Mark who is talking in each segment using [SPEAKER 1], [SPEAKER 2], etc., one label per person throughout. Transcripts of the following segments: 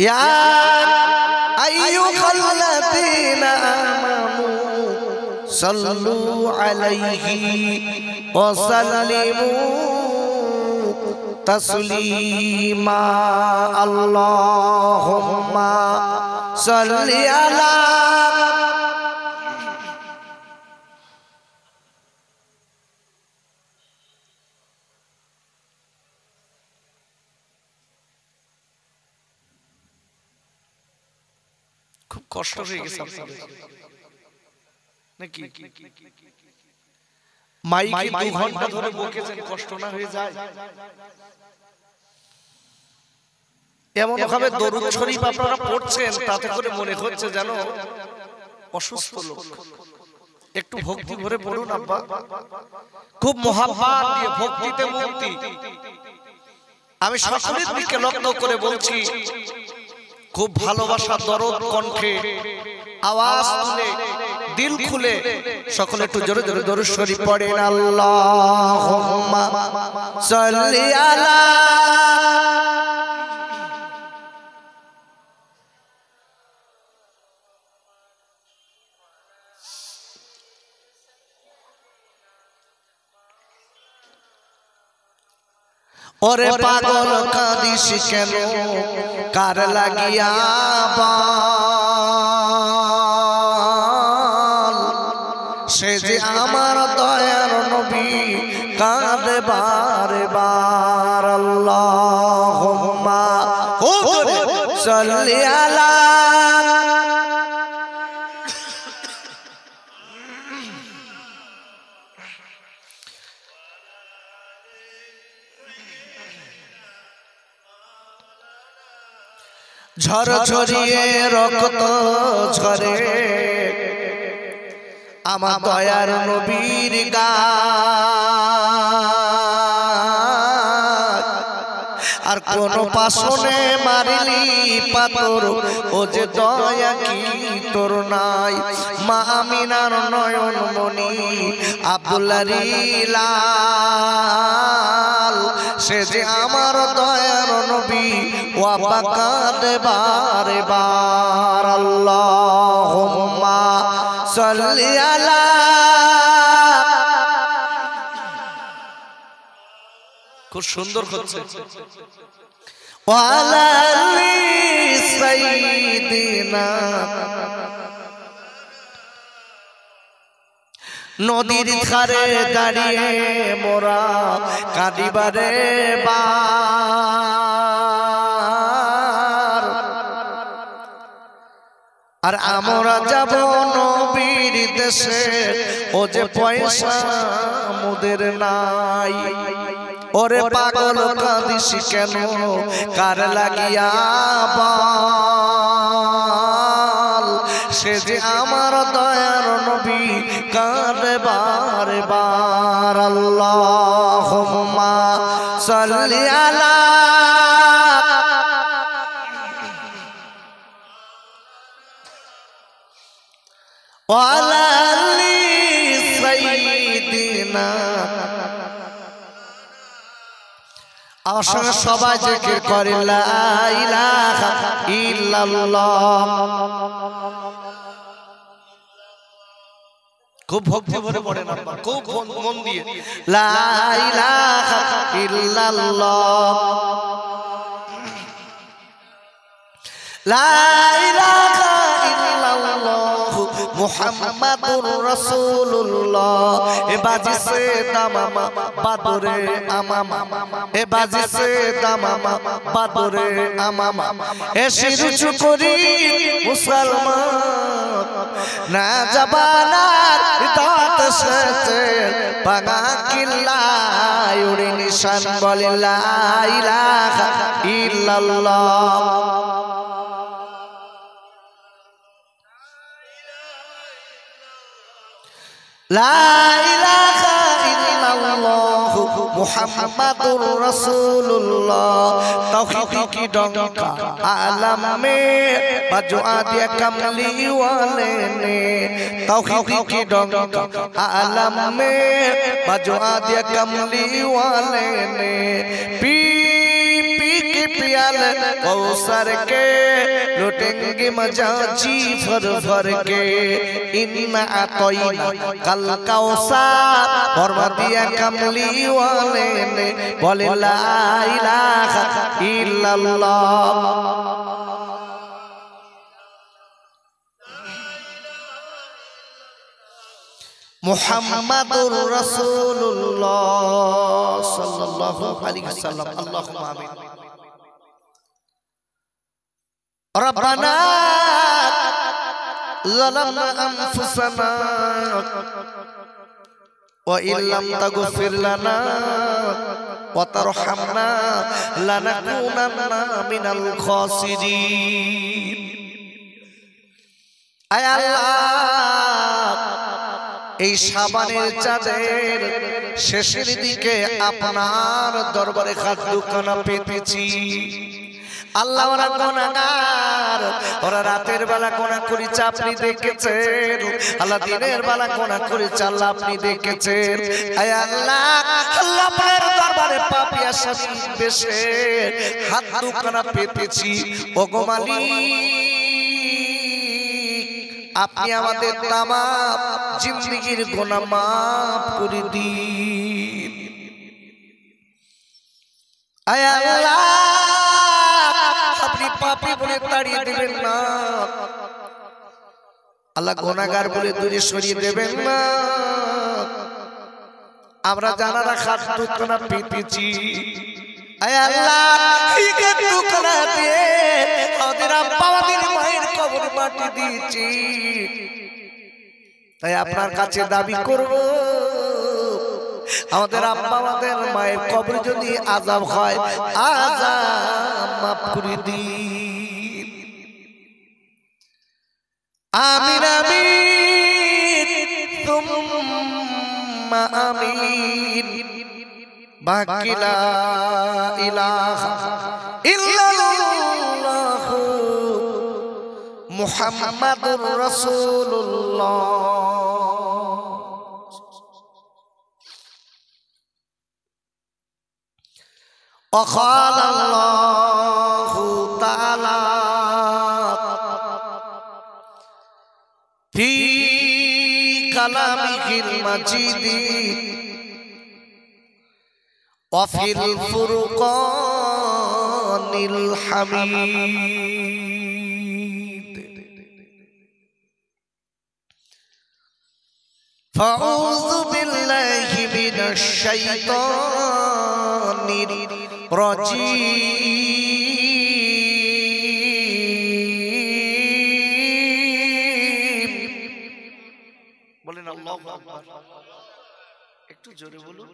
[SPEAKER 1] ইয়া আইয়ুহাল্লাযীনা আমানু সাল্লু আলাইহি ওয়া সাল্লিমু তাসলিমা আল্লাহুম্মা সাল্লি আলা খুব কষ্ট হয়ে গেছে আপনাদের নাকি মাইকে 2 ঘন্টা ধরে বকেছেন কষ্ট না হয়ে যায় এমন ভাবে দরুদ শরীফ আপনারা পড়ছেন তাতে করে মনে হচ্ছে যেন অসুস্থ লোক একটু ভক্তি ভরে পড়ুন আব্বা খুব মহাব্বত দিয়ে ভক্তিতে মুক্তি আমি সকলের দিকে লক্ষ্য করে বলছি খুব ভালোবাসা দরদ কণ্ঠে আওয়াজ তুলে দিল খুলে সকলে একটু জোরে জোরে দরুদ শরীফ পড়েন আল্লাহুম্মা সাল্লি আলা ওরে পাগল কাঁদিস কেন কার লাগিয়া বল সে যে আমার দয়ার নবী কাঁদে বারে বার আল্লাহুম্মা সাল্লি আলা ঝরঝরিয়ে রক্ত ঝরে আমার দয়ার নবীর গায় আর কোন পাশনে মারিলি পাথর ও যে দয়া কি তোর নাই মা আমিনার নয়ন মনি আব্দুল্লাহর লাল সে যে আমার দয়ার নবী ওয়া বাকাতে বারে বার আল্লাহুম্মা সাল্লি আলা খুব সুন্দর হচ্ছে ওয়ালা আলি সাইয়্যিদিনা নদীর ধারে দাঁড়িয়ে মোরা কাঁদিবারে বার আর আমরা যাব নবীর দেশে ও যে পয়সা মোদের নাই ওরে পাগল কাঁদিস কেন কার লাগিয়া বল সে যে আমার দয়ার নবী কাঁদে বারে বার আল্লাহুম্মা সাল্লি আলা ওয়ালা আলি সাইয়্যিদিনা আমার সঙ্গে সবাই জিকির করে লা ইলাহা ইল্লাল্লাহ খুব ভক্তি ভরে পড়েন আপনারা খুব মন দিয়ে লা ইলাহা ইল্লাল্লাহ লা ইলাহা ইল্লাল্লাহ মুহাম্মাদুর রাসূলুল্লাহ এ বাজিছে দামামা বাদরে আমামা এ বাজিছে দামামা বাদরে আমামা এ শিরুচু করি মুসলমান না জাবানার দাঁত সেতে পাগা কিল্লা উড়ি নিশান বলে লা ইলাহা ইল্লাল্লাহ লা ইলাহা ইল্লাল্লাহ মুহাম্মাদুর রাসূলুল্লাহ তাওহীদ কি ডঙ্কা আলম মে বাজো আদিয়া কামলি ওয়ালে নে তাওহীদ কি ডঙ্কা আলম মে বাজো আদিয়া কামলি ওয়ালে নে পি পি কি পি प्याले कौसर के लुटेंगे मजा जी भर भर के इन्ना अतोइना कल कौसर फरमा दिया कमली वाले ने बोले ला इलाहा इल्लल्लाह मुहम्मदुर रसूलुल्लाह सल्लल्लाहु अलैहि वसल्लम अल्लाहुम्मा आमीन रब्बना ज़लमना अनफुसना व इल्लम तगफिर लना व तरहमना लनकुनन्ना मिनल खासिरीन आय अल्लाह এই শাবানের চাঁদের শেষের দিকে আপনার দরবারে হাত দুখানা পেতেছি আল্লাহ ওরা গুনাহগার ওরা রাতের বেলা গুনাহ করেছে আপনি দেখেছেন আল্লাহ দিনের বেলা গুনাহ করেছে আল্লাহ আপনি দেখেছেন আয় আল্লাহ আল্লাহ আপনার দরবারে পাপী আসামি বেশে হাত দুখানা পেতেছি ওগো মালিক আপনি আমাদের তামাম জিন্দেগীর গুনাহ মাফ করে দিন আয় আল্লাহ আপনি পাপী বলে তাড়িয়ে দেবেন না আল্লাহ গুনাহগার বলে দূরে সরিয়ে দেবেন না আমরা জানারা হাত দুখানা পেতেছি আয় আল্লাহ এই দুখানা দিয়ে আমাদের আব্বা আমাদের মায়ের কবর মাটি দিয়েছি তাই আপনার কাছে দাবি করব আমাদের আব্বা আমাদের মায়ের কবর যদি আযাব হয় আযাব মাফ করে দিন আমিন আমিন তুম্মা আমিন বাকি লা ইলাহা ইল্লাল্লাহ মুহাম্মাদুর রাসূলুল্লাহ وقال الله تعالى في كلامه المجيد وفي الفرقان الحميد فأعوذ بالله من الشيطان الرجيم বলেন আল্লাহু আকবার একটু জোরে বলুন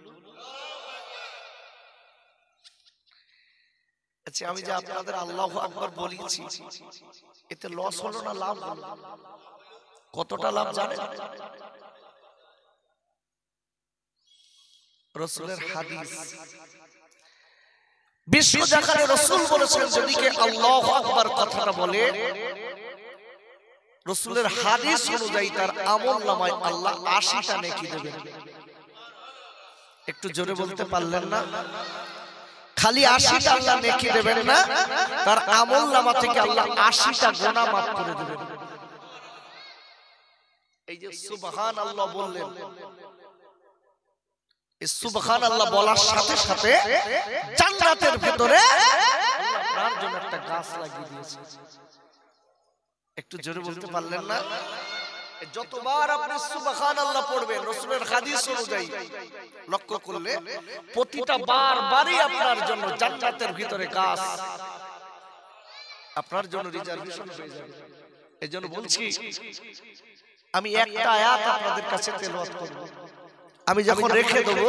[SPEAKER 1] আচ্ছা আমি যে আপনাদের আল্লাহু আকবার বলেছি এতে লস হলো না লাভ হলো কতটা লাভ জানেন রাসূলের হাদিস বিশ্ব জাহানে রাসূল বলেছেন যদি কে আল্লাহু আকবার কথাটা বলে রাসূলের হাদিস অনুযায়ী তার আমলনামায় আল্লাহ 80টা নেকি দেবেন একটু জোরে বলতে পারলেন না খালি 80টা আল্লাহ নেকি দেবেন না তার আমলনামা থেকে আল্লাহ 80টা গুনাহ মাফ করে দেবেন এই যে সুবহানাল্লাহ বললেন এই সুবহানাল্লাহ বলার সাথে সাথে জান্নাতের ভিতরে আল্লাহ আপনার জন্য একটা গাছ লাগিয়ে দিয়েছে একটু জোরে বলতে পারলেন না যতবার আপনি সুবহানাল্লাহ পড়বেন রাসূলের হাদিস অনুযায়ী লক্ষ্য করলে প্রতিটা বারই আপনার জন্য জান্নাতের ভিতরে গাছ আপনার জন্য রিজার্ভেশন হয়ে যাবে এজন্য বলছি আমি একটা আয়াত আপনাদের কাছে তেলাওয়াত করব আমি যখন রেখে দেব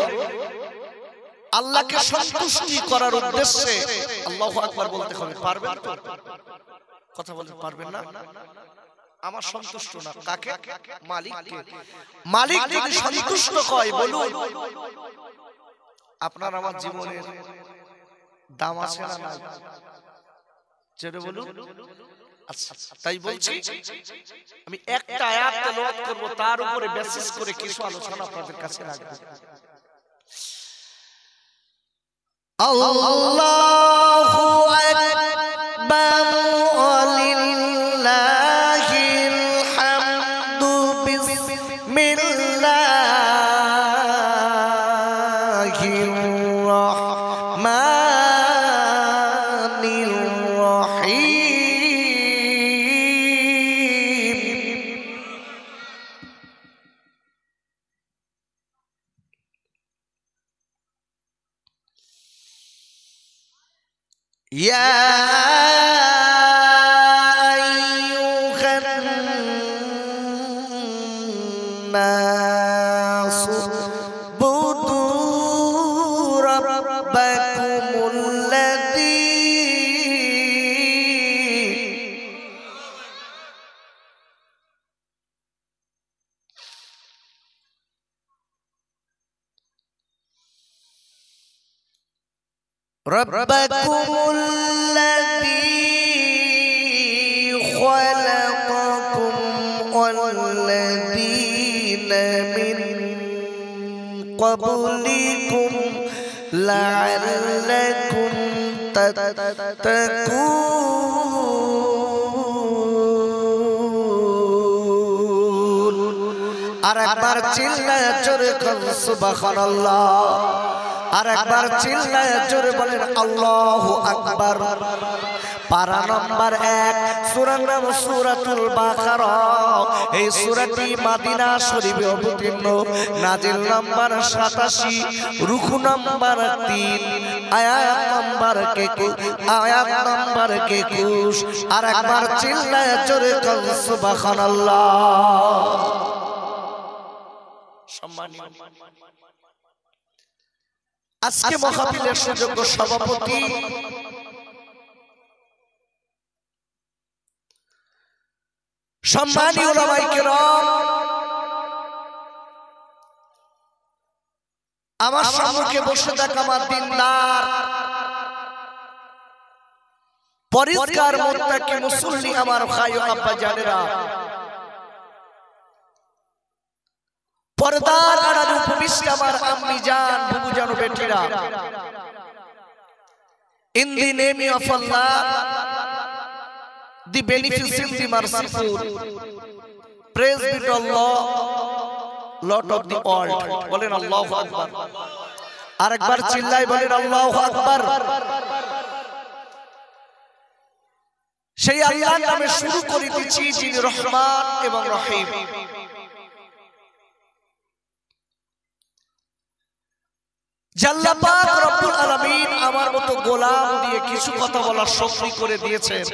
[SPEAKER 1] আল্লাহকে সন্তুষ্টি করার উদ্দেশ্যে আল্লাহু আকবার বলতে হবে পারবেন তো কথা বলতে পারবেন না আমার সন্তুষ্ট না কাকে মালিককে মালিক যদি সন্তুষ্ট হয় বলুন আপনার আমার জীবনের দাম আছে না নাই জেনে বলুন আচ্ছা তাই বলছি আমি একটা আয়াত তেলাওয়াত করব তার উপরে বেসিস করে কিছু আলোচনা আপনাদের কাছে রাখব আল্লাহু আকবার ইয়া আইয়ুহান নাস বুদু রাব্বাকুমুল্লাযী ربكم الذي خلقكم والذين من قبلكم لعلكم تتقون আর একবার চিল্লায়ে জোরে বলুন সুবহানাল্লাহ আর একবার চিল্লায়ে জোরে বলেন আল্লাহু আকবার পারা নম্বর 1 সূরার নাম সূরাতুল বাকারা এই সূরাটি মদিনা শরীফে অবতীর্ণ নাজিল নম্বর 87 রুকু নম্বর 3 আয়াত নম্বর 21 আর একবার চিল্লায়ে জোরে বলুন সুবহানাল্লাহ সম্মানিত আজকে মাহফিলের সুযোগ্য সভাপতি সম্মানী উলামায়ে কেরাম আমার সম্মুখে বসে থাকা আমার দিনদার পরিষ্কার মুত্তাকি মুসল্লি আমার ভাই ও আব্বা জানেরা পর্দার আড়ালে উপবিষ্ট আমার আম্মি জান বুবু জান বেটিরা in the name of Allah the beneficent the merciful praise be to Allah Lord of the world বলেন আল্লাহু আকবার আরেকবার চিল্লায় বলেন আল্লাহু আকবার সেই আল্লাহর নামে শুরু করিতেছি যিনি রহমান এবং রহিম আল্লাহ পাক রব্বুল আলামিন আমার মতো গোলাম দিয়ে কিছু কথা বলার শক্তি করে দিয়েছেন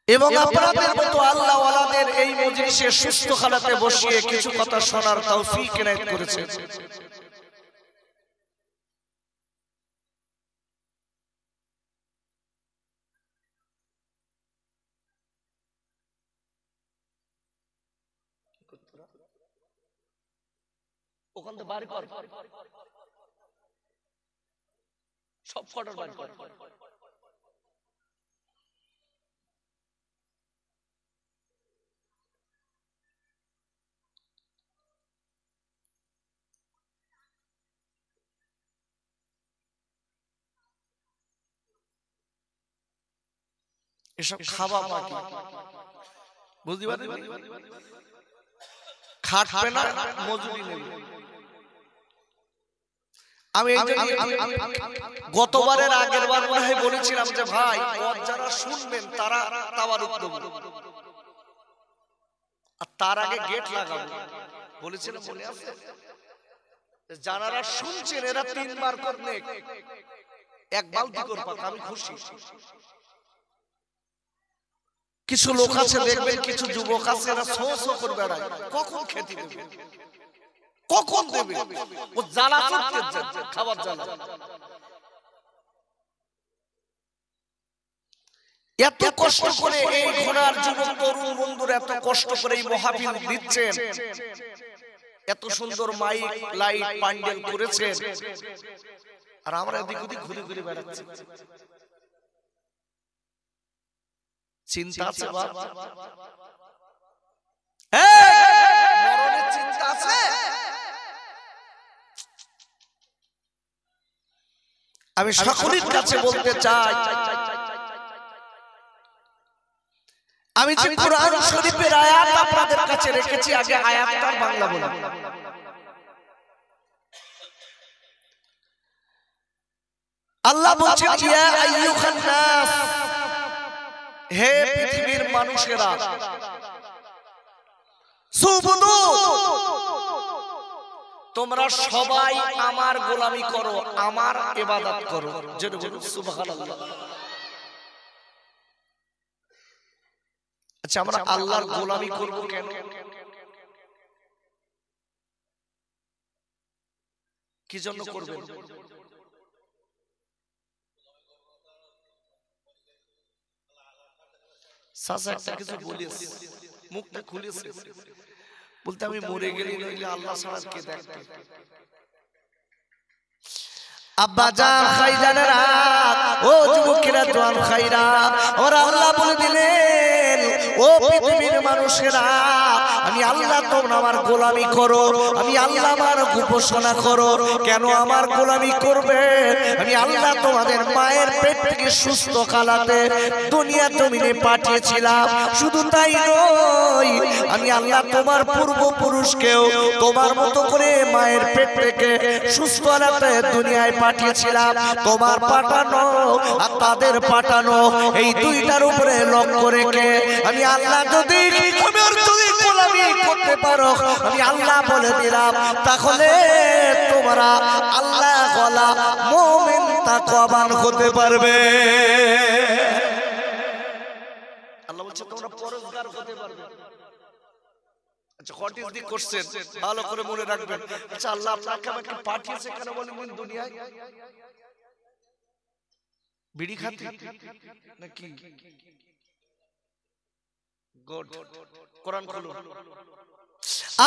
[SPEAKER 1] এবং আপনাদের মতো আল্লাহ ওয়ালাদের এই মজলিসে সুস্থ হালাতে বসিয়ে কিছু কথা শোনার তৌফিক এনায়েত করেছেন ওখান থেকে বাড়ি কর সব ফটোর বাড়ি কর এসব খাওয়া বাকি বুঝতে পারলি খাটবে না মজুরি নেবে আমি গতবারের আগের বার মনে বলেছিলাম যে ভাই যারা শুনবেন তারা তাওয়ারুক দেব আর তার আগে গেট লাগাবো বলেছিলাম মনে আছে যারা শুনছেন এরা 3 বার করবে এক বালতি করবা আমি খুশি কিছু লোক আছে দেখবেন কিছু যুবক আছে এরা শো শো করে বেড়ায় কখন খেতে দেবে কখন দেবে ও জ্বালা করতে খাবার জ্বালা এত কষ্ট করে এই ঘোড়ার যুবক তরুণ বন্ধুরা এত কষ্ট করে এই মাহফিল দিচ্ছেন এত সুন্দর মাইক লাইট প্যান্ডেল করেছেন আর আমরা এদিক ওদিক ঘুরে ঘুরে বেড়াচ্ছি চিন্তা আছে বাপ মরণের চিন্তা আছে আমি সকলের কাছে বলতে চাই আমি যে কোরআন শরীফের আয়াত আপনাদের কাছে রেখেছি আগে আয়াতটার বাংলা বলুন আল্লাহ বলছেন ইয়া আইয়ুহান নাস হে পৃথিবীর মানুষেরা সুবুদু তোমরা সবাই আমার গোলামি করো, আমার ইবাদত করো। জোরে বলুন সুবহানাল্লাহ। আচ্ছা, আমরা আল্লাহর গোলামি করব কেন? কি জন্য করবেন? সাসা একটা কিছু বলেছে, মুখটা খুলেছে, বলতে আমি মরে গেলে নইলে আল্লাহ ছাড়া কে দেখবে। আব্বা জান খাইজানেরা, ও যুবকেরা, জওয়ান খাইরা, ওরা আল্লাহ বলে দিলেন, ও পৃথিবীর মানুষেরা, আমি আল্লাহ, তোমরা আমার গোলামি করো, আমি আল্লাহ আমার উপাসনা করো। কেন আমার গোলামি করবে? আমি আল্লাহ তোমাদের মায়ের পেট থেকে সুস্থ কালাতে দুনিয়া জমিনে পাঠিয়েছিলাম। শুধু তাই নয়, আমি আল্লাহ তোমার পূর্বপুরুষকেও তোমার মতো করে মায়ের পেট থেকে সুস্থ কালাতে দুনিয়ায় পাঠিয়েছিলাম। তোমার পাঠানো আর তাদের পাঠানো এই দুইটার উপরে লক্ষ্য রেখে আমি আল্লাহ যদি গোলামি করতে পারো, আমি আল্লাহ বলে দিলাম, তাহলে তোমরা আল্লাহ ওয়ালা মুমিন তাকওয়াবান হতে পারবে। আল্লাহ বলছে তোমরা পরহেজগার হতে পারবে। আচ্ছা, হোয়াট ইজ দি কোশ্চেন? ভালো করে মনে রাখবেন। আচ্ছা, আল্লাহ আপনাকে আমাকে পাঠিয়েছে কেন বলেন দুনিয়ায়? বিড়ি খাতে নাকি? গুড, কোরআন খুলো।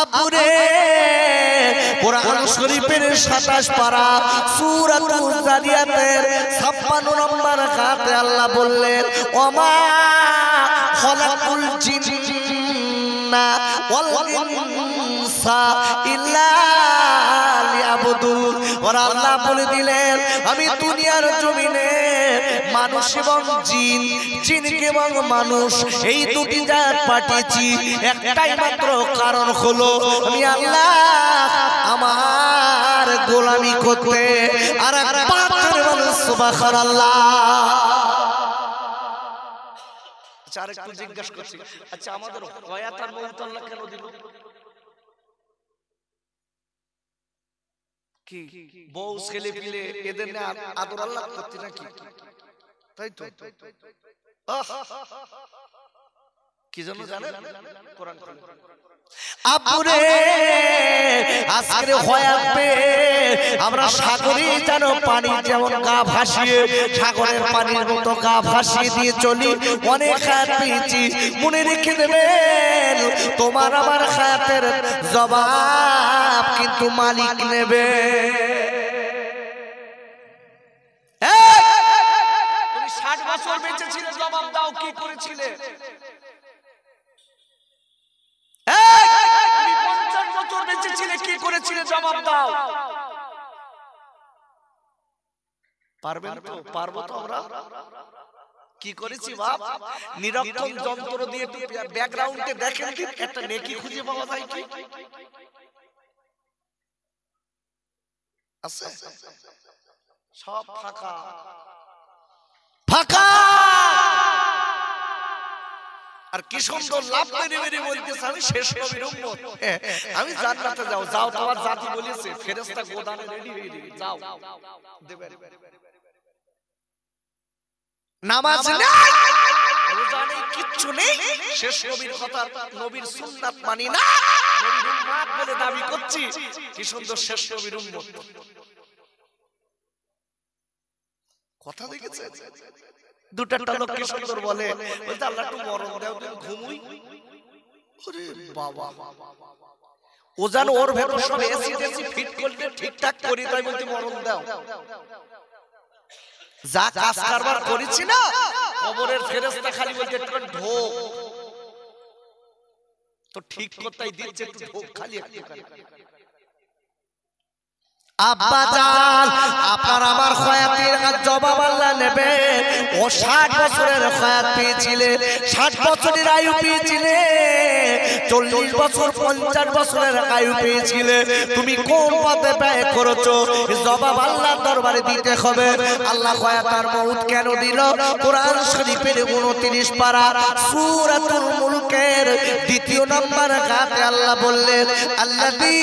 [SPEAKER 1] আব্বুরে, কোরআন শরীফের 27 পারা সূরাতুল জারিয়াতের 56 নম্বর আয়াতে আল্লাহ বললেন, ওমা খালাকুল জিন্না ওয়াল ইনসা ইল্লা লিয়াবুদুন। ওরা আল্লাহ বলে দিলেন, আমি দুনিয়ার জমিনে মানুষ এবং জিন, জিনকে এবং মানুষ এই দুটি জাত পাঠিয়েছি একটাই মাত্র কারণ হলো আমি আল্লাহ আমার গোলামি করতে। আর সুবহানাল্লাহ। আচ্ছা, আরেকটু জিজ্ঞাসা করছি, আচ্ছা আমাদের হায়াত আর মওত আল্লাহ কেন দিল? কি বউ ছেলে পিলে এদের না আদর আল্লাহ করতে নাকি? তাই তো। কি জন্য জানেন? কোরআন খুলে। আব্বুরে, আজকে হায়াত পেয়ে আমরা সাগরে যেন পানি যেমন গা ভাসিয়ে, সাগরের পানির মতো গা ভাসিয়ে দিয়ে চলি। অনেক হায়াত পেয়েছি, মনে রেখে দেবেন, তোমার আমার হায়াতের জবাব কিন্তু মালিক নেবে। তুমি 60 বছর বেঁচে ছিলে, জবাব দাও কি করেছিলে? তুমি 50 বছর বেঁচে ছিলে, কি করেছিলে? জবাব দাও। পারবেন তো? পারবো তো আমরা? কি করেছি বাপ? নিরক্ষণ যন্ত্র দিয়ে ব্যাকগ্রাউন্ডে দেখেন কি একটা নেকি খুঁজে পাওয়া যায় কি? আছে? সব ফাঁকা ফাঁকা। আর কি সুন্দর লাভ মেরে মেরে বলতেছে, আমি শেষ নবীর উম্মত, আমি জান্নাতে যাও। যাও, তোমার জাতি বলেছে ফেরেশতা গোদানে রেডি হয়ে যাবে, যাও দেবে। নামাজ নেই, রোজা নেই, কিচ্ছু নেই, শেষ নবীর কথা, নবীর সুন্নাত মানি না, নবীর উম্মত বলে দাবি করছি। কি সুন্দর শেষ নবীর উম্মত। কথা দেখেছে? দুটা লোক কি সুন্দর বলে, বলতে আল্লাহ একটু মরণ দাও, ঘুমুই। ওরে বাবা, ও যেন ওর ভেতর সব এসি টেসি ফিট করতে ঠিকঠাক করি, তাই বলতে মরণ দাও। যা কাজ কারবার করেছি না, কবরের ফেরেশতা খালি বলতে একটু ঢোক, তো ঠিক কথাই দিচ্ছে, একটু ঢোক খালি। আব্বা জান, আপনার আমার হায়াতের জবাব আল্লাহ নেবে। ও 60 বছরের হায়াত পেয়েছিলে, 60 বছরের আয়ু পেয়েছিলে, 40 বছর 50 বছরের আয়ু পেয়েছিলে, তুমি কোন পথে ব্যয় করেছো? জবাব আল্লাহর দরবারে দিতে হবে। আল্লাহ হায়াত আর মউত কেন দিল? কোরআন শরীফের 29 পারা সূরাতুল মুলকের 2 নম্বর আয়াতে আল্লাহ বললেন, আল্লাযী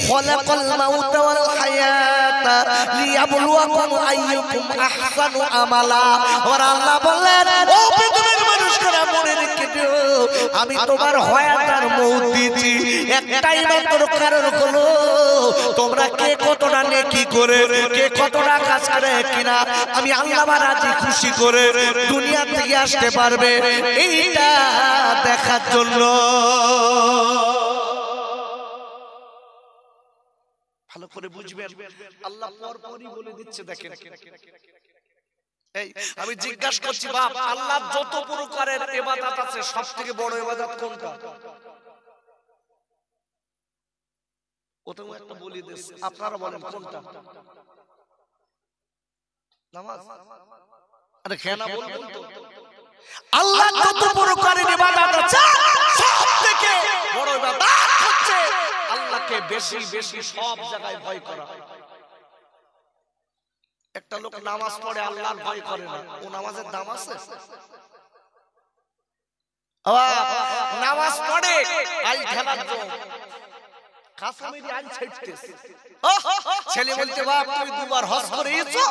[SPEAKER 1] খলাকাল মাউতা ওয়াল হায়াতা লিয়াবলুয়াকুম আইয়ুকুম আহসানু আমালা। আর আল্লাহ বললেন, ও পৃথিবীর মানুষরা মনে রেখে দিও, আমি তোমার হায়াত আর মউত দিয়েছি একটাই মাত্র কারণ হলো তোমরা কে কতটা নেকি করে, কে কতটা কাজ করে কিনা আমি আল্লাহ রাজি খুশি করে দুনিয়া থেকে আসতে পারবে এইটা দেখার জন্য। ভালো করে বুঝবেন, আল্লাহ পরপরই বলে দিচ্ছে। দেখেন, এই আমি জিজ্ঞাসা করছি বাপ, আল্লাহর যত প্রকারের ইবাদত আছে সবথেকে বড় ইবাদত কোনটা? ওটাও একটা বলি দিয়েছে, আপনারা বলেন কোনটা? নামাজ। আরে কেন বলবেন তো? আল্লাহর যত প্রকারের ইবাদত আছে সবথেকে বড় ইবাদত হচ্ছে আল্লাহকে বেশি বেশি সব জায়গায় ভয় করা। একটা লোক নামাজ পড়ে আল্লাহর ভয় করে না, ও নামাজের দাম আছে? নামাজ পড়ে আই খেলার জন্য কাসামেরি আই ছাড়তেছে। ছেলে বলতে, বাপ তুই দুবার হজ করে এসেছো?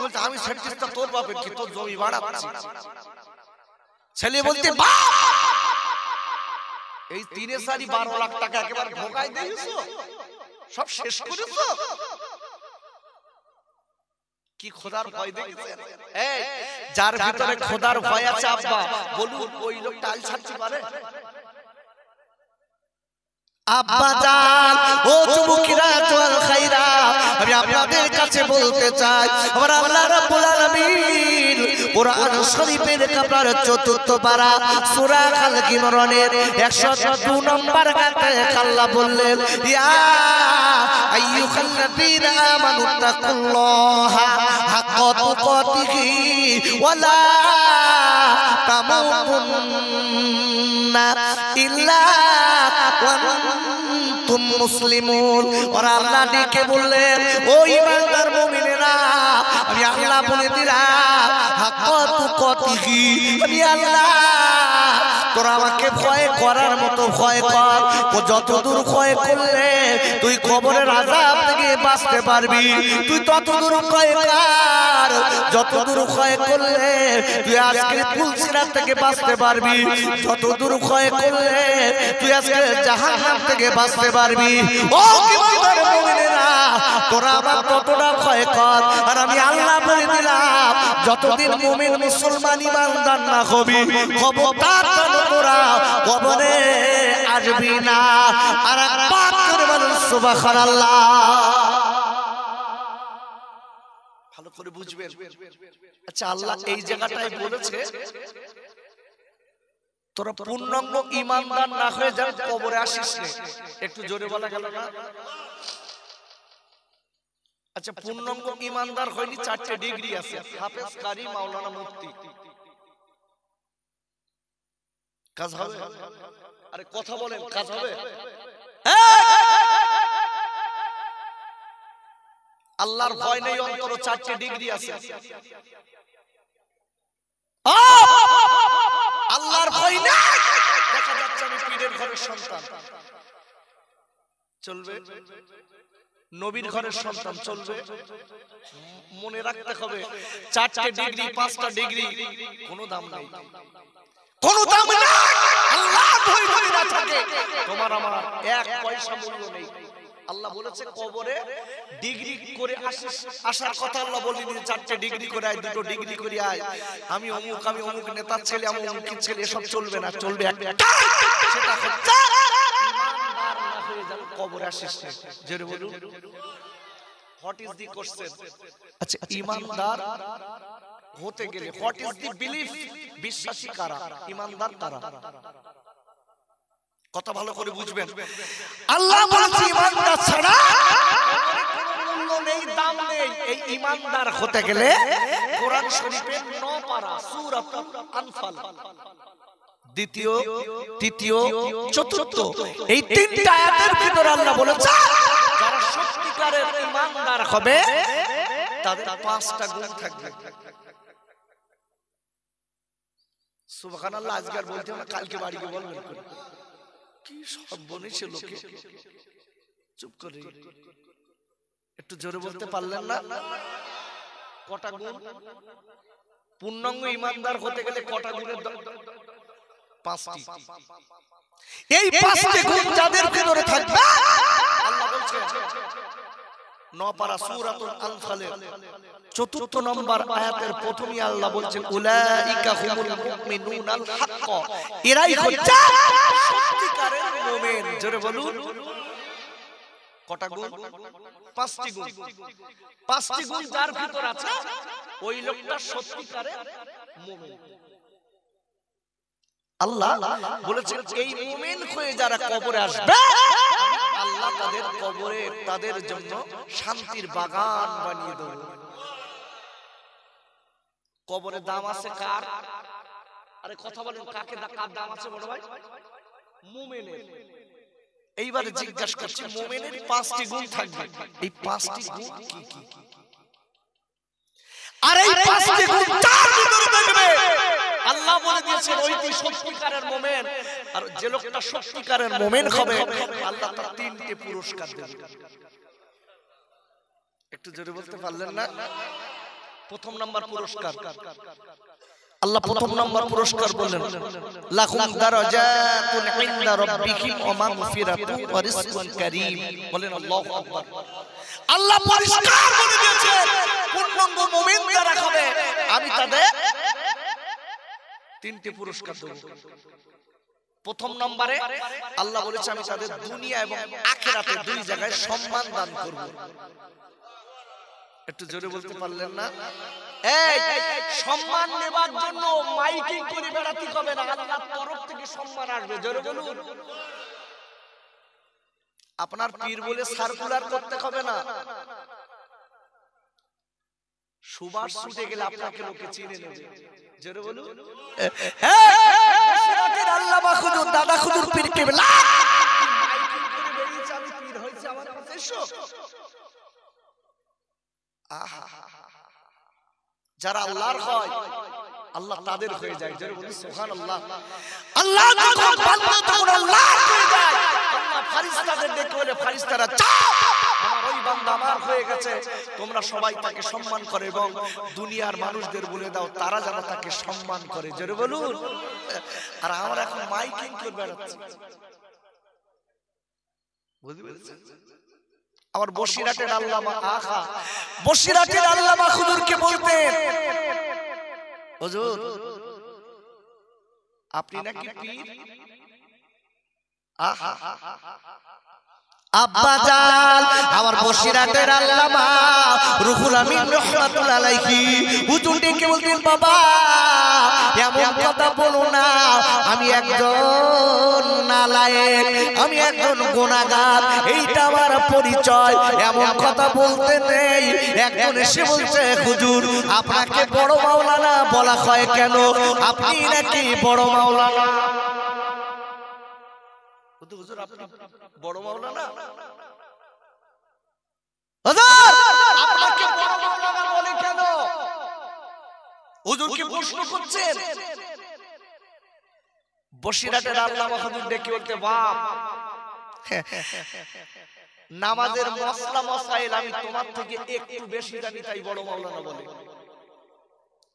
[SPEAKER 1] বলতে, আমি ছাড়তেছি তো তোর বাপের কি, তোর জমি বাড়াচ্ছি। ছেলে বলতে, বাপ এই 3.5 লাখ টাকা একেবারে ভোগাই দিয়েছো, সব শেষ করেছো। কি খোদার ভয় দেখেছেন? এই যার ভিতরে খোদার ভয় আছে আব্বা বলুন, ওই লোকটা আল ছাড়তে পারে? আব্বা জান, ও যুবকেরা জওয়াল খাইরা, আমি আপনাদের কাছে বলতে চাই, আমার আল্লাহ রাব্বুল আলামিন কোরআন শরীফের কাপার 4th পারা সূরা আল ইমরানের 102 নম্বর আয়াতে আল্লাহ বললেন, ইয়া আইয়ুহাল্লাযীনা আমানু তাকুল্লাহা হাক্কা তুকাতিহি ওয়া লা তামুতুন্না ইল্লা ওয়া আনতুম মুসলিমুন। আর আল্লাহ ডেকে বললেন, ও ঈমানদার মুমিনেরা, আমি আল্লাহ বলে দিলাম হাক্কা তুকাতিহি, আমি আল্লাহ তোরা আমাকে ভয় করার মতো ভয় কর। ও যতদূর ভয় করলে তুই কবরের আযাব থেকে বাঁচতে পারবি, তুই ততদূর ভয় কর। যতদূর ভয় করলে তুই আজকে পুলসিরাত থেকে বাঁচতে পারবি, যতদূর ভয় করলে তুই আজকে জাহান্নাম থেকে বাঁচতে পারবি। ও ঈমানদার মুমিনেরা, তোরা আমার ততটা ভয় কর। আর আমি আল্লাহ বলে দিলাম, যতদিন মুমিন মুসলমান ঈমানদার না হবি, খবরদার তোরা কবরে আসবি না। আর পাক করে বলুন সুবহানাল্লাহ। ভালো করে বুঝবেন। আচ্ছা, আল্লাহ এই জায়গাটায় বলেছে তোরা পূর্ণাঙ্গ ঈমানদার না হয়ে যা কবরে আসিস না। একটু জোরে বলা গেল না? আচ্ছা, পূর্ণাঙ্গ ঈমানদার হয়নি 4টে ডিগ্রি আছে, হাফেজ, কারি, মাওলানা, মুফতি। কাজ হবে? আরে কথা বলেন, কাজ হবে? আল্লাহর ভয় নেই অন্তরে, 4টে ডিগ্রি আছে। আল্লাহর ভয় নেই, দেখা যাচ্ছে আমি পীরের ঘরের সন্তান, চলবে? নবীর ঘরের সন্তান, চলবে? মনে রাখতে হবে 4টে ডিগ্রি, 5টা ডিগ্রি কোনো দাম নাই, কোনো দাম নাই। আল্লাহ ভয় যদি না থাকে তোমার আমার 1 পয়সা মূল্য নেই। আল্লাহ বলেছে কবরে ডিগ্রি করে আসার কথা আল্লাহ বলেনি 4টে ডিগ্রি করে আয়, 2টো ডিগ্রি করে আয়, আমি অমুক, আমি অমুক নেতার ছেলে, আমি অমুকের ছেলে, এসব চলবে না। চলবে একটা, সেটা হচ্ছে ঈমানদার না হয়ে যাবে কবরে আসিস না। জোরে বলুন, হোয়াট ইজ দি কোশ্চেন? আচ্ছা, ঈমানদার হতে গেলে হোয়াট ইজ দি বিলিফ? বিশ্বাসী কারা, ঈমানদার কারা? কথা ভালো করে বুঝবেন। আল্লাহ বলেছে ঈমানদার ছাড়া কোনো মূল্য নেই, দাম নেই। এই ঈমানদার হতে গেলে কোরআন শরীফের 9 পারা সূরাতুল আনফাল, 2য়, 3য়, 4র্থ, এই 3টা আয়াতের ভিতরে আল্লাহ বলেছে যারা সত্যিকারের ঈমানদার হবে তাদের 5টা গুণ থাকবে। সুবহানাল্লাহ। আজকে আর বলতে হবে না, কালকে বাড়ি গিয়ে বলবেন। কি সর্বনেশে লোকে চুপ করে একটু জোরে বলতে পারলেন না? কটা গুণ? পূর্ণাঙ্গ ইমানদার হতে গেলে কটা গুণের? 5টি। এই 5টি গুণ যাদের ভিতরে থাকবে আল্লাহ বলছেন নপারা সূরাতুল আনফালের 4 নম্বর আয়াতের প্রথমেই আল্লাহ বলছেন উলাইকা হুমুল মুমিনুনাল হক, এরাই হচ্ছে সত্যিকারের মুমিন। জোরে বলুন। কটা গুণ? 5টি গুণ। 5টি গুণ যার ভিতর আছে ওই লোকটা সত্যিকারের মুমিন। আল্লাহ বলেছেন এই মুমিন হয়ে যারা কবরে আসবে আল্লাহ তাদের কবরে তাদের জন্য শান্তির বাগান বানিয়ে দেব। কবরে দাম আছে কার? আরে কথা বলেন, কাকে কার দাম আছে বড় ভাই? মুমিনের। এইবারে জিজ্ঞাসা করছি মুমিনের 5টি গুণ থাকবে, এই 5টি গুণ কি কি? আর এই 5টি গুণ যার ভিতরে থাকবে আল্লাহ বলে দিয়েছেন ওইটি সত্যিকারের মুমিন। আর যে লোকটা সত্যিকারের মুমিন হবে আল্লাহ তার 3টে পুরস্কার দেবে। একটু জোরে বলতে পারলেন না? প্রথম নাম্বার পুরস্কার আল্লাহ প্রথম নাম্বার পুরস্কার বললেন লাকুম দারাজাতুন ইনদা রাব্বিকুম ওয়া মাগফিরাতুন ওয়া রিজকুন কারীম। বলেন আল্লাহু আকবার। আল্লাহ পরিষ্কার বলে দিয়েছেন পূর্ণাঙ্গ মুমিন যারা হবে আমি তাদের 3টে পুরস্কার দেব। প্রথম নম্বরে আল্লাহ বলেছে আমি তাদের দুনিয়া এবং আখিরাতে 2 জায়গায় সম্মান দান করব। একটু জোরে বলতে পারলেন না? এই সম্মান নেবার জন্য মাইকিং করে বেড়াতে হবে না, আল্লাহর তরফ থেকে সম্মান আসবে। জোরে বলুন। আপনার পীর বলে সার্কুলার করতে হবে না। সুবাস ছুটে গেলে আপনাকে লোকে চিনে নেবে। জোরে বলুন। আল্লামা হুজুর দাদা হুজুর পীর কেবলা মাইকিং করে বেরিয়েছে আমি পীর হয়েছে আমার কাছে এসো। যারা আল্লাহর হয় আল্লাহ তাদের হয়ে যায়। যারা বলি সুবহানাল্লাহ। আল্লাহ যখন বান্দা তখন আল্লাহ হয়ে যায়। আল্লাহ ফেরেশতাদের ডেকে বলে ফেরেশতারা যাও আমার ওই বান্দা আমার হয়ে গেছে, তোমরা সবাই তাকে সম্মান করে এবং দুনিয়ার মানুষদের বলে দাও তারা যেন তাকে সম্মান করে। জোরে বলুন। আর আমরা এখন মাইকিং করে বেড়াচ্ছি। বুঝতে পেরেছেন? আমার বসিরহাটের আল্লামা বসিরহাটের আল্লামা হুজুরকে বলতেন হুজুর আপনি নাকি পীর? আব্বাজান আমার বসিরহাটের আল্লামা রুহুল আমিন রাহমাতুল্লাহ আলাইহি হুজুর ডেকে বলতেন বাবা এমন কথা বলো না, আমি একজন নালায়েক, আমি একজন গুনাহগার, এইটা আমার পরিচয়। এমন কথা বলতে নেই। একজন এসে বলছে হুজুর আপনাকে বড় মাওলানা বলা হয় কেন? আপনি নাকি বড় মাওলানা? হুজুর আপনি বড় মাওলানা? হুজুর আপনাকে বড় মাওলানা বলে কেন? হুজুরকে প্রশ্ন করছেন। বসিরহাটের আল্লামা হুজুর ডেকে বলতে বাপ নামাজের মশলা মশাইল আমি তোমার থেকে একটু বেশি জানি তাই বড় মাওলানা বলে।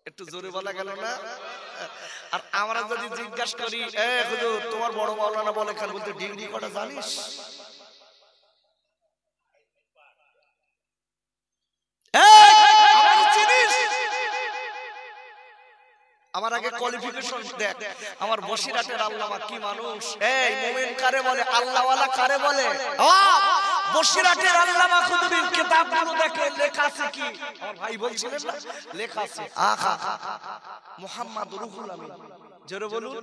[SPEAKER 1] একটু জোরে বলা গেল না? আর আমরা যদি জিজ্ঞাসা করি এ হুজুর তোমার বড় মাওলানা বলে কেন? বলতে ডিগ্রি কটা জানিস? আমার আগে কোয়ালিফিকেশন দেখ। আমার বসিরহাটের আল্লামা কি মানুষ। এই মুমিন কারে বলে? আল্লাহওয়ালা কারে বলে? বসিরহাটের আল্লামা হুজুরের কিতাবগুলো দেখে লেখা আছে কি? আমার ভাই বলছিলেন না লেখা আছে আহা মুহাম্মদ রুহুল আমিন। জোরে বলুন,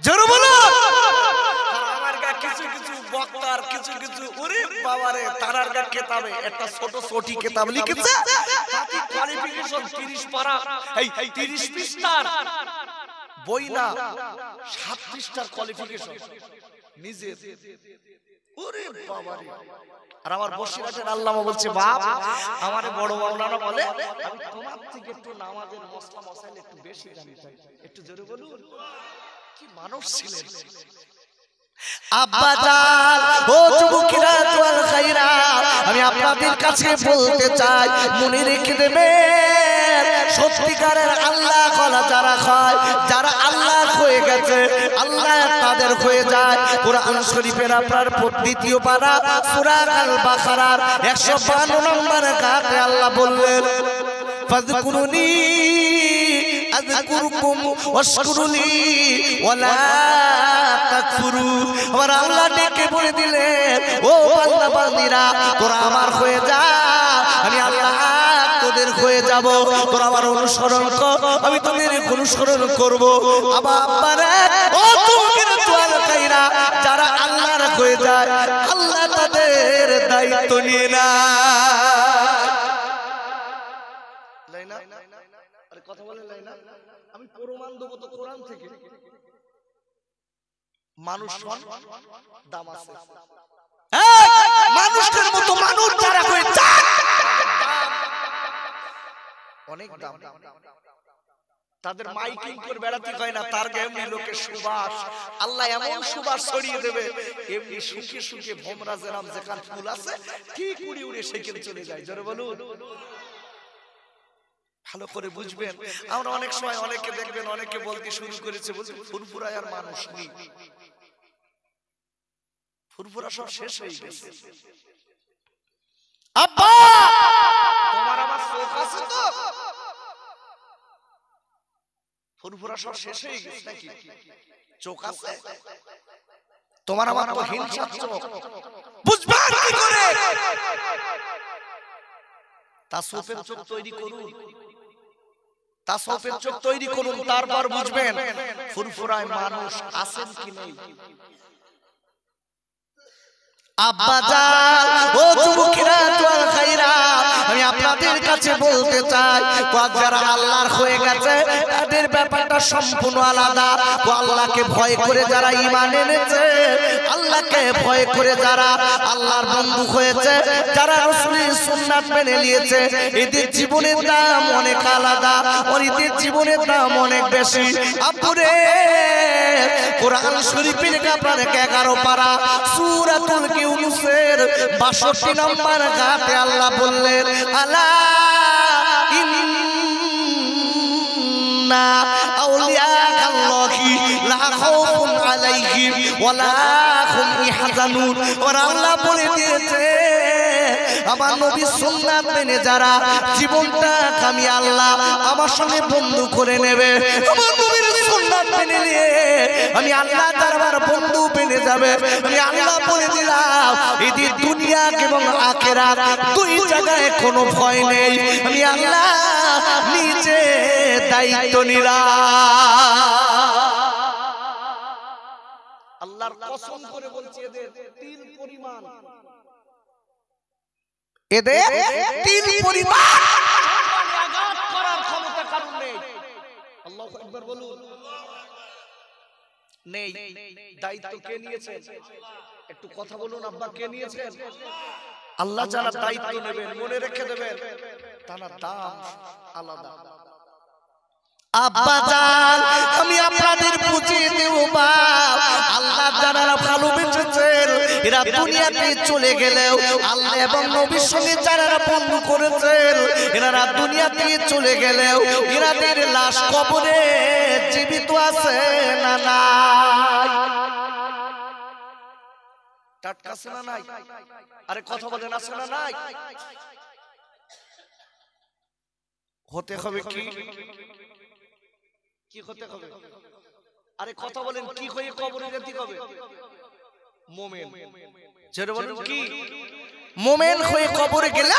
[SPEAKER 1] জোরে বলুন। আমার গা কিছু কিছু বক্তার কিছু কিছু ওরে বাবারে তারার গা কিতাবে একটা ছোট ছোটি কিতাব লিখেছে তাতে কোয়ালিফিকেশন 30 পারা এই 30 পৃষ্ঠার বই না 7 পৃষ্ঠার কোয়ালিফিকেশন নিজে। ওরে বাবারে। আর আমার বসিরহাটের আল্লামা বলছে বাপ আমারে বড় মাওলানা বলে আমি তোমার থেকে একটু নামাজের মশলা মশাইল একটু বেশি জানি। একটু জোরে বলুন। কি মানুষ ছিলেন। আব্বাজান ও যুবকেরা ওয়াল খাইরা, আমি আপনাদের কাছে বলতে চাই, মনে রেখে দেবেন, সত্যিকারের আল্লাহ কলা যারা খায়, যারা আল্লাহ হয়ে গেছে, আল্লাহ তাদের হয়ে যায়। কোরআন শরীফের আপনার দ্বিতীয় পারা সূরা আল বাকারার 152 নম্বর আয়াতে আল্লাহ বললেন, ফাযকুরুনি আযকুরকুম ওয়াশকুরুলি ওয়ালা তাকফুরু। আমার আল্লাহ ডেকে বলে দিলেন, ও বান্দা বান্দীরা, তোরা আমার হয়ে যা, আমি আল্লাহ তোদের হয়ে যাব। তোরা আমার অনুসরণ কর, আমি তোদের অনুসরণ করব। আব্বারা ও যুবকেরা তোয়াল কাইরা, যারা আল্লাহর হয়ে যায়, আল্লাহ তাদের দায়িত্ব নিয়ে না। কথা বলে লাইনা, আমি প্রমাণ দেবো তো কোরআন থেকে। মানুষ দাম আছে, মানুষের মতো মানুষ যারা হয়ে যায় অনেক দাম। তাদের মাইকিং করে বেড়াতে হয় না, তার এমনি লোকের সুবাস, আল্লাহ এমন সুবাস ছড়িয়ে দেবে, এমনি সুখে সুখে ভোমরা যেরাম যেখান ফুল আছে ঠিক উড়ে উড়ে সেখানে চলে যায়। জোরে বলুন। ভালো করে বুঝবেন। আমরা অনেক সময় অনেকে দেখবেন, অনেকে বলতে শুরু করেছে, বলছে ফুরফুরায় আর মানুষ নেই, ফুরফুরা সব শেষ হয়ে গেছে। আব্বা তোমার আমার চোখ আছে তো, ফুরফুরা সব শেষ হয়ে গেছে নাকি? চোখ আছে তোমার আমার তো হিংসার চোখ, বুঝবা কি করে? তাসওয়ুফের চোখ তৈরি করুন, তাসওয়ুফের চোখ তৈরি করুন, তারপর বুঝবেন ফুরফুরায় মানুষ আছেন কি নেই। আব্বাজান ও যুবকেরা ওয়াল খাইরা, আমি আপনাদের কাছে বলতে চাই, যারা আল্লাহর হয়ে গেছে তাদের ব্যাপারটা সম্পূর্ণ আলাদা। আল্লাহকে ভয় করে যারা ঈমান এনেছে, আল্লাহকে ভয় করে যারা আল্লাহর বন্ধু হয়েছে, যারা রাসূলের সুন্নাত মেনে নিয়েছে, এদের জীবনের দাম অনেক আলাদা, আর এদের জীবনের দাম অনেক বেশি। আপুরে কোরআন শরীফের আপনার 11 পারা সূরাতুল ইউনূসের 62 নম্বর আয়াতে আল্লাহ বললেন, আলা ইন্না আউলিয়া আল্লাহি লা খাউফুন আলাইহিম ওয়া লা হুম ইয়াহজানুন। আর আল্লাহ বলে দিয়েছে, আমার নবীর সুন্নাত মেনে যারা জীবনটা আমি আল্লাহ আমার সঙ্গে বন্ধু করে নেবে, আমার নবীর সুন্নাত মেনে নিয়ে আমি আল্লাহ দরবার বন্ধু পেয়ে যাবে। আমি আল্লাহ বলে দিলাম, এদের দুনিয়া এবং আখিরাত দুই জায়গায় কোনো ভয় নেই। আমি আল্লাহ নিজে দায়িত্ব নিলাম। আল্লাহর কসম করে বলছি, এদের তিল পরিমাণ, এদের তিল পরিমাণ আঘাত করার ক্ষমতা কারণ নেই। আল্লাহু আকবার বলুন। নেই। দায়িত্ব কে নিয়েছেন? একটু কথা বলুন। আব্বা কে নিয়েছেন? আল্লাহ যারা দায়িত্ব নেবেন, মনে রেখে দেবেন, তার দাম আলাদা। আব্বাজান আমি আপনাদের বুঝিয়ে দেব, আল্লাহ যারা ভালোবেসেছেন, এরা দুনিয়াতে চলে গেলেও আল্লাহ এবং নবীর সঙ্গে যারা বন্ধু করেছেন, এরা দুনিয়াতে চলে গেলেও এরাদের লাশ কবরে জীবিত আছে না নাই? টাটকা আছে না নাই? আরে কথা বলেন, আছে না নাই? হতে হবে কি? কি হতে হবে? আরে কথা বলেন, কি হয়ে কবরে যেতে হবে? মুমিন। যেটা বলেন কি? মুমিন হয়ে কবরে গেলে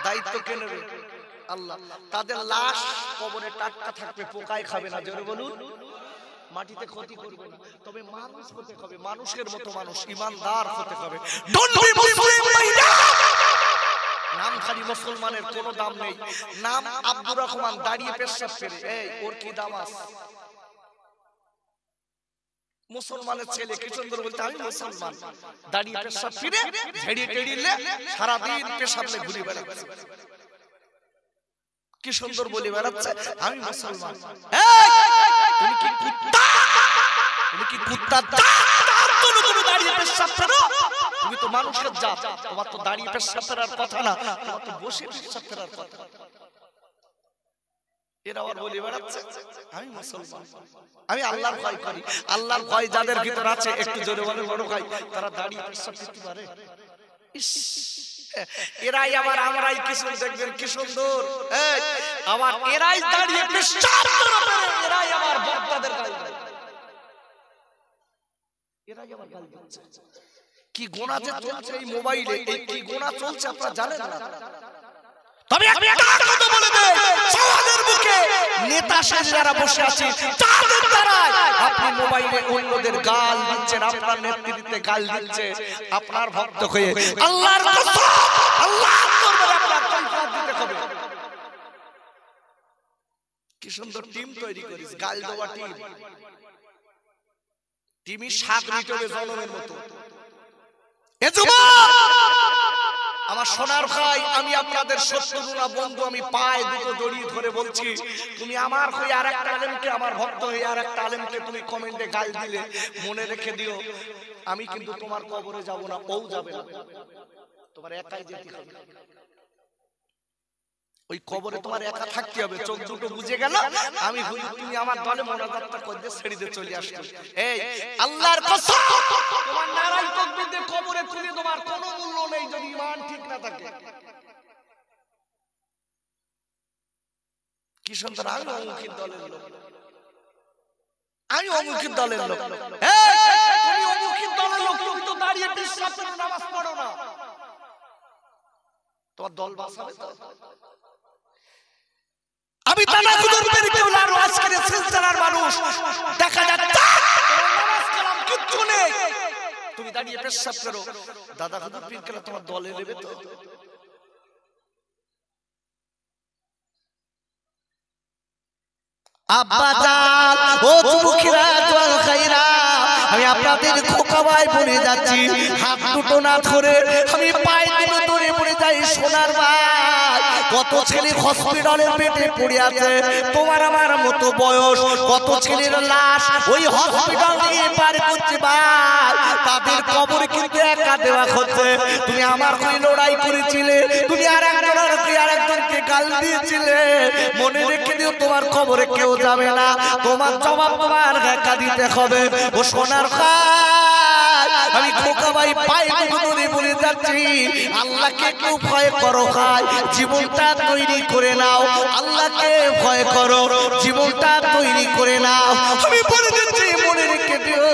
[SPEAKER 1] দায়িত্ব কে নেবে? আল্লাহ। তাদের লাশ কবরে টাটকা থাকবে, পোকায় খাবে না। যেটা বলুন, মাটিতে ক্ষতি করবে না। তবে মানুষ হতে হবে, মানুষের মতো মানুষ, ঈমানদার হতে হবে। ডোন্ট বি মুসলিম ভাইরা। নাম খালি মুসলমানের কোনো দাম নেই। নাম আব্দুর রহমান, দাঁড়িয়ে পেশাব করে, এই ওর কি দাম আছে? মুসলমানের ছেলে কি সুন্দর বলতে, আমি মুসলমান, দাঁড়িয়ে পেশাব করে ঝেড়িয়ে টেড়িয়ে সারাদিন পেশাবলে ঘুরে বেড়াচ্ছে, কি সুন্দর বলে বেড়াচ্ছে, আমি মুসলমান। তুমি কি কুত্তা? তুমি কি কুত্তার তুমি দাঁড়িয়ে পেশাব ফেরো? তুমি তো মানুষের জাত, তোমার তো দাঁড়িয়ে পেশাব ফেরার কথা না, তোমার তো বসে পেশাব ফেরার কথা। এরা আবার বলে বেড়াচ্ছে আমি মুসলমান, আমি আল্লাহর ভয় করি। আল্লাহর ভয় যাদের ভিতর আছে, একটু জোরে বলে বড় ভাই, তারা দাঁড়িয়ে পেশাব করতে পারে? এরাই আবার আমরাই কিছু দেখবেন কি সুন্দর, আবার এরাই দাঁড়িয়ে পেশাব করে, এরাই আবার বক্তাদের গাল দেয়, এরাই আবার গাল দিচ্ছে। কি গোনা যে চলছে এই মোবাইলে, এই কি গোনা চলছে আপনারা জানেন না। তবে একটা কথা বলে দেই, সমাজের বুকে নেতা সাজে যারা বসে আছে, তাদের দ্বারাই আপনি মোবাইলে অন্যদের গাল দিচ্ছেন, আপনার নেতৃত্বে গাল দিচ্ছে, আপনার ভক্ত হয়ে আল্লাহর কসম, আল্লাহর দরবারে আপনার কৈফিয়ত দিতে হবে। কি সুন্দর টিম তৈরি করিস, গাল দেওয়া টিম, টিমই 7 মিটারে জনমের মতো। এ যুবক আমার সোনার ভাই, আমি আপনাদের শত্রু না বন্ধু, আমি পায়ে দুটো জড়িয়ে ধরে বলছি, তুমি আমার হয়ে আরেকটা আলেমকে, আমার ভক্ত হয়ে আরেকটা আলেমকে তুমি কমেন্টে গাল দিলে, মনে রেখে দিও, আমি কিন্তু তোমার কবরে যাব না, ও যাবে না, তোমার একাই যেতে হবে। ওই কবরে তোমার একা থাকতে হবে। চোখ দুটো বুঝে গেল, আমি তুমি আমার দলে মোনাজাতটা করতে ছেড়ে দিয়ে চলে আসতো। এই আল্লাহর কসম, তোমার নারাই তাকবীর দিয়ে কবরে তুলে তোমার কোনো মূল্য নেই যদি ঈমান ঠিক না থাকে। কি সুন্দর, আমি অমুকের দলের লোক, আমি অমুকের দলের লোক। তুমি অমুকের দলের লোক, তুমি তো দাঁড়িয়ে পেশাব করে নামাজ পড়ো না, তোমার দল বাঁচাবে তো? আমি তানাকুদুর পেরিকেওলার আজকের সিলসিলার মানুষ, দেখা যাচ্ছে নামাজ কালাম কিচ্ছু নেই, তুমি দাঁড়িয়ে পেশাব করো, দাদা হুজুর পীর কেলা তোমার দলে নেবে তো? আব্বা জান, ও যুবকেরা ওয়াল খাইরা, আমি আপনাদের খোকা ভাই বলে যাচ্ছি, হাত দুটো না ধরে আমি পায়ে দুটো ধরে পড়ে যাই। সোনার ভাই, কত ছেলে হসপিটালের বেডে পড়ে আছে, তোমার আমার মতো বয়স, কত ছেলের লাশ ওই হসপিটাল দিয়ে পার করছে ভাই, তাদের কবর কিন্তু একা দেওয়া হচ্ছে। তুমি আমার হয়ে লড়াই করেছিলে, তুমি আরেকজনকে গাল দিয়েছিলে, মনে রেখে দিও তোমার কবরে কেউ যাবে না, তোমার জবাব তোমার একা দিতে হবে। ও সোনার ভাই, আমি খোকা ভাই পায়ে ধরে বলে যাচ্ছি, আল্লাহকে একটু ভয় করো ভাই, জীবনটা তৈরি করে নাও, আল্লাহকে ভয় করো, জীবনটা তৈরি করে নাও। আমি বলে দিচ্ছি, মনে রেখে দিও,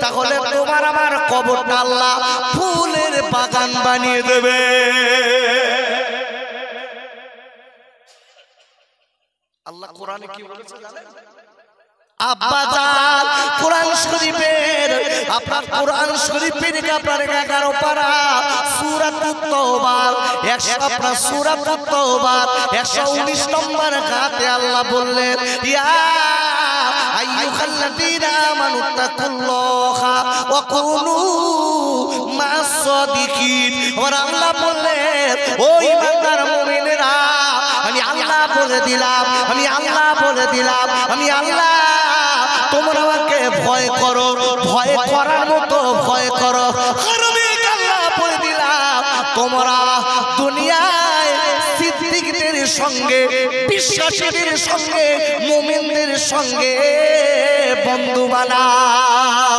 [SPEAKER 1] তাহলে তোমার আমার কবরটা আল্লাহ ফুলের বাগান বানিয়ে দেবে। আল্লাহ কোরআনে কি বলেছে জানেন? আব্বা জান, কোরআন শরীফের, আপনার কোরআন শরীফের আপনার 11 পারা সূরাতুত তাওবা, আপনার সূরাতুত তাওবা 119 নম্বর আয়াতে আল্লাহ বললেন, ইয়া আইয়ুহাল্লাযীনা আমানু তাকুল্লাহা ওয়া কুনু মা'আস সাদিকিন। আর আল্লাহ বললেন, ও ঈমানদার মুমিনেরা, আমি আল্লাহ বলে দিলাম, আমি আল্লাহ বলে দিলাম, আমি আল্লাহ, তোমরা আমাকে ভয় করো, ভয় করার মতো ভয় করো। আমি আল্লাহ বলে দিলাম, তোমরা দুনিয়ায় সিদ্দিকদের সঙ্গে, বিশ্বাসীদের সঙ্গে, মুমিনদের সঙ্গে বন্ধু বানাও।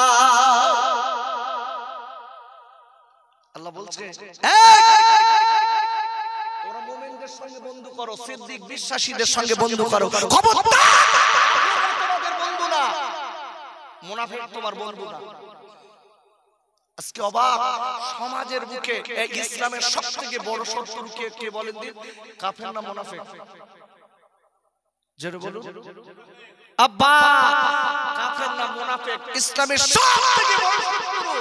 [SPEAKER 1] আল্লাহ বলছে, তোমরা মুমিনদের সঙ্গে বন্ধু করো, সিদ্দিক বিশ্বাসীদের সঙ্গে বন্ধু করো, খবরদার তোমাদের বন্ধু না, মুনাফিক তোমার বন্ধু না। আজকে অবাক সমাজের বুকে এই ইসলামের সবথেকে বড় শত্রু কে বলেন দিন? কাফের না মুনাফিক? জোরে বলুন আব্বা, কাফের না মুনাফিক ইসলামের সবথেকে বড় শত্রু।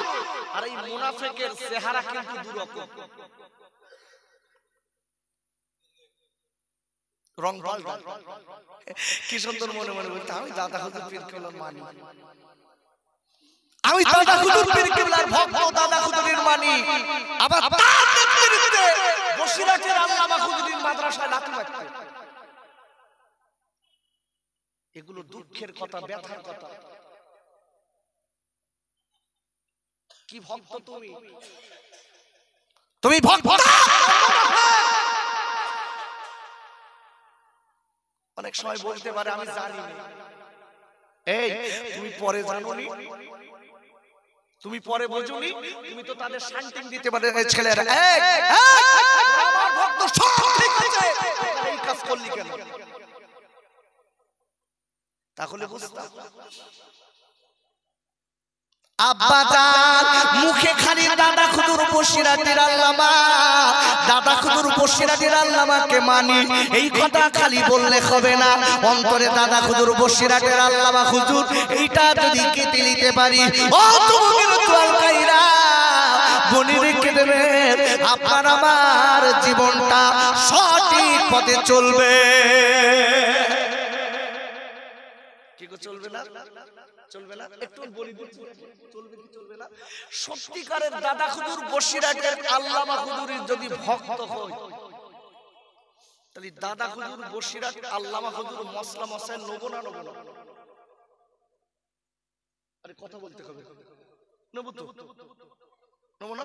[SPEAKER 1] আর এই মুনাফিকের চেহারা কিন্তু দুরকম, রং পাল্টা। কি সুন্দর মনে মনে বলতে, আমি দাদা হুজুর পীর কেবলার মানি, আমি দাদা হুজুর পীর কেবলার ভক্ত, দাদা হুজুরের মানি। আবার তার নেতৃত্বে বসিরহাটের আল্লামা হুজুরের মাদ্রাসায় লাঠি মারতে। এগুলো দুঃখের কথা, ব্যথার কথা। কি ভক্ত তুমি? তুমি ভক্ত? অনেক সময় বলতে পারে আমি জানি না। এই তুমি পরে জানোনি, তুমি পরে বোঝোনি, তুমি তো তাদের শান্তিং দিতে পারে ছেলেরা। আমার ভক্ত সব ঠিক আছে, এই কাজ করলি কেন? তাহলে বুঝতাম আব্বা জান মুখে খালি দাদা খুদুর বসিরাটির আল্লামা, দাদা খুদুর বসিরাটির আল্লামাকে মানি, এই কথা খালি বললে হবে না। অন্তরে দাদা খুদুর বসিরাটির আল্লামা হুজুর এইটা যদি কেটে নিতে পারি, ও তুমি চল কাইরা বনি রেখে দেবেন, আপনার আমার জীবনটা সঠিক পথে চলবে। কি গো চলবে না? চলবে না? একটু বলি দিচ্ছি, চলবে কি চলবে না? সত্যিকারের দাদা খুদুর বসিরাটের আল্লামা হুজুরের যদি ভক্ত হয়, তাহলে দাদা খুদুর বসিরাট আল্লামা হুজুর মসলা মশাই নেব না নেব না? আরে কথা বলতে হবে, নেব তো? নেব না?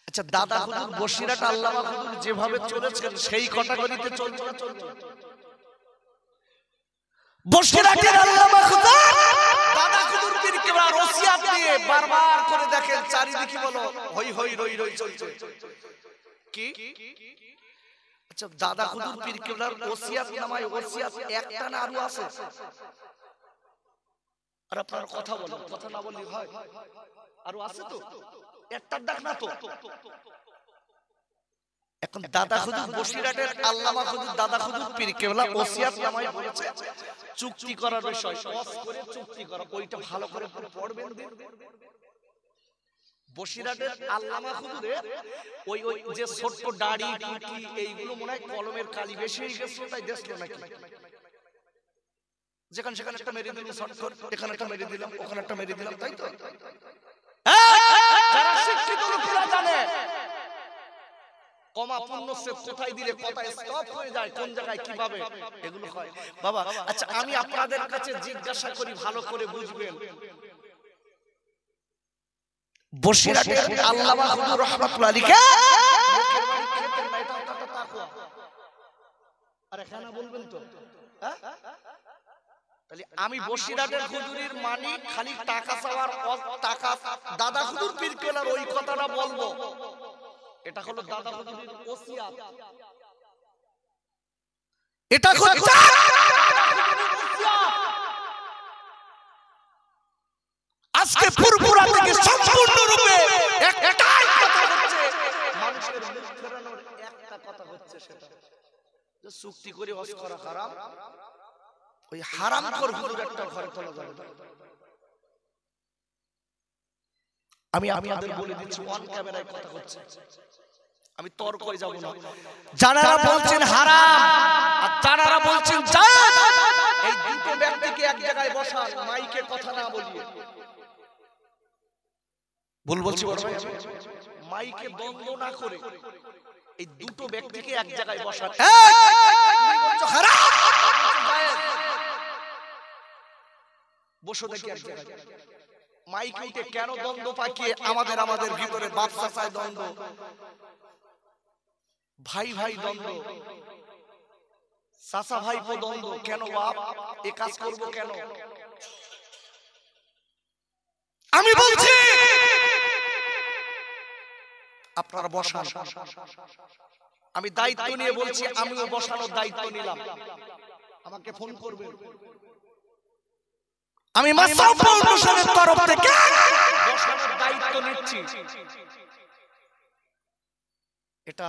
[SPEAKER 1] আচ্ছা দাদা খুদুর বসিরাট আল্লামা হুজুর যেভাবে চলেছেন সেই ক্যাটাগরিতে চলছে না? চলছে। বসিরাটের আল্লামা হুজুর দাদা খুদুর পীর কেবলার ওসিয়াত দিয়ে বারবার করে দেখেন চারিদিকে বলো হই হই রই রই চলছে কি? আচ্ছা দাদা খুদুর পীর কেবলার ওসিয়াত নামায় ওসিয়াত একটা না আরো আছে? আর আপনারা কথা বলেন, কথা না বললে হয়? আরো আছে তো, একটার ডাক না তো। এখন দাদা খুদুর বসিরাটের আল্লামা খুদুর দাদা খুদুর পীর কেবলা ওসিয়াত নামায় বলেছে চুক্তি করার বিষয়, ওয়াজ করে চুক্তি করা, ওইটা ভালো করে পড়বেন। বসিরাটের আল্লামা খুদুরের ওই ওই যে ছোট্ট দাড়ি টুটি এইগুলো মনে হয় কলমের কালি বেশি হয়ে গেছে, তাই দেখলো নাকি যেখানে সেখানে একটা মেরে দিলাম, শর্টকাট এখানে একটা মেরে দিলাম, ওখানে একটা মেরে দিলাম, তাই তো? যারা শিক্ষিত লোকেরা জানে কমা পূর্ণচ্ছেদ কোথায় দিলে কোথায় স্টপ হয়ে যায়, কোন জায়গায় কিভাবে এগুলো হয় বাবা। আচ্ছা আমি আপনাদের কাছে জিজ্ঞাসা করি, ভালো করে বুঝবেন, বসিরাটের আল্লামা হুজুর রাহমাতুল্লাহ আলাইহি আরে খানা বলবেন তো? তাহলে আমি বসিরাটের হুজুরের মানি খালি টাকা চাওয়ার টাকা দাদা হুজুর পীর কেবলার ওই কথাটা বলবো, এটা হলো দাদা হুজুরের ওসিয়াত, এটা হচ্ছে আজকে ফুরফুরা থেকে সম্পূর্ণরূপে একটাই কথা হচ্ছে, মানুষের মুখ ফেরানোর একটা কথা হচ্ছে, সেটা যে চুক্তি করে ওয়াজ করা হারাম, ওই হারামখোর হুজুর একটা ঘরে তোলা যাবে না। আমি আপনাদের বলে দিচ্ছি, অন ক্যামেরায় কথা হচ্ছে, আমি তর্ক করে যাব না। যারা বলছেন হারাম আর যারা বলছেন জায়েজ, এই দুটো ব্যক্তিকে এক জায়গায় বসান, মাইকে কথা না বলিয়ে। ভুল বলছি বড় ভাই? মাইকে দ্বন্দ্ব না করে এই দুটো ব্যক্তিকে এক জায়গায় বসান। তুমি বলছো হারাম, জায়েজ, বসো দেখি এক জায়গায়। মাইকে উঠে কেন দ্বন্দ্ব পাকিয়ে আমাদের ভিতরে বাপ চাচায় দ্বন্দ্ব, ভাই ভাই দ্বন্দ্ব, চাচা ভাইপো দ্বন্দ্ব, কেন বাপ এ কাজ করব কেন? আমি বলছি আপনারা বসান, আমি দায়িত্ব নিয়ে বলছি, আমিও বসানোর দায়িত্ব নিলাম, আমাকে ফোন করবেন, আমি মাসাব ফাউন্ডেশনের তরফ থেকে বসানোর দায়িত্ব নিচ্ছি। এটা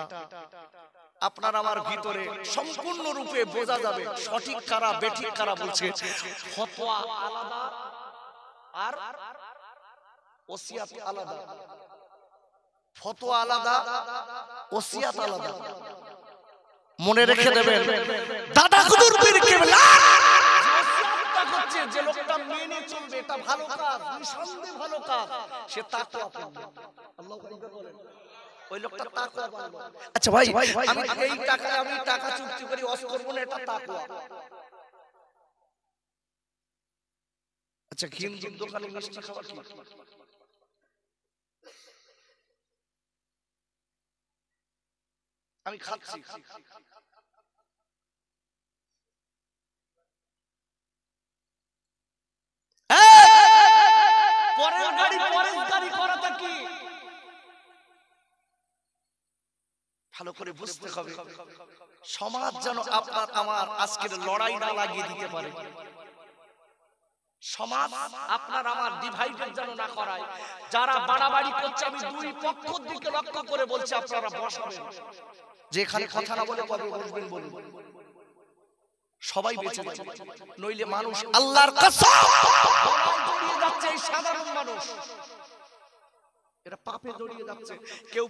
[SPEAKER 1] আপনার আমার ভিতরে সম্পূর্ণ রূপে বোঝা যাবে সঠিক কারা বেঠিক কারা বলছে। ফতোয়া আলাদা আর ওসিয়াত আলাদা, ফতোয়া আলাদা, ওসিয়াত আলাদা, মনে রেখে দেবেন। দাদা হুজুর পীর কেবলা যে লোকটা মেনে চলবে, এটা ভালো কাজ, নিঃসন্দেহে ভালো কাজ, সে তাকওয়া করবে, আল্লাহু আকবার বলেন, ওই লোকটা তাকওয়া বানালো। আচ্ছা ভাই, আমি এই টাকা আমি টাকা চুক্তি করে ওয়াজ করব না, এটা তাকওয়া। আচ্ছা হিন্দুর দোকানে মিষ্টি খাওয়া কি? আমি খাচ্ছি, পরের গাড়ি করাটা কি? ভালো করে বুঝতে হবে, সমাজ যেন আপনার আমার আজকের লড়াই না লাগিয়ে দিতে পারে, সমাজ আপনার আমার ডিভাইডেড যেন না করায়। যারা বাড়াবাড়ি করছে আমি দুই পক্ষের দিকে লক্ষ্য করে বলছি, আপনারা বসবেন, যেখানে কথা না বলে কবে বসবেন বলুন, সবাই বেঁচে যাবে, নইলে মানুষ আল্লাহর কসম জড়িয়ে যাচ্ছে। এই সাধারণ মানুষ এরা পাপে জড়িয়ে যাচ্ছে। কেউ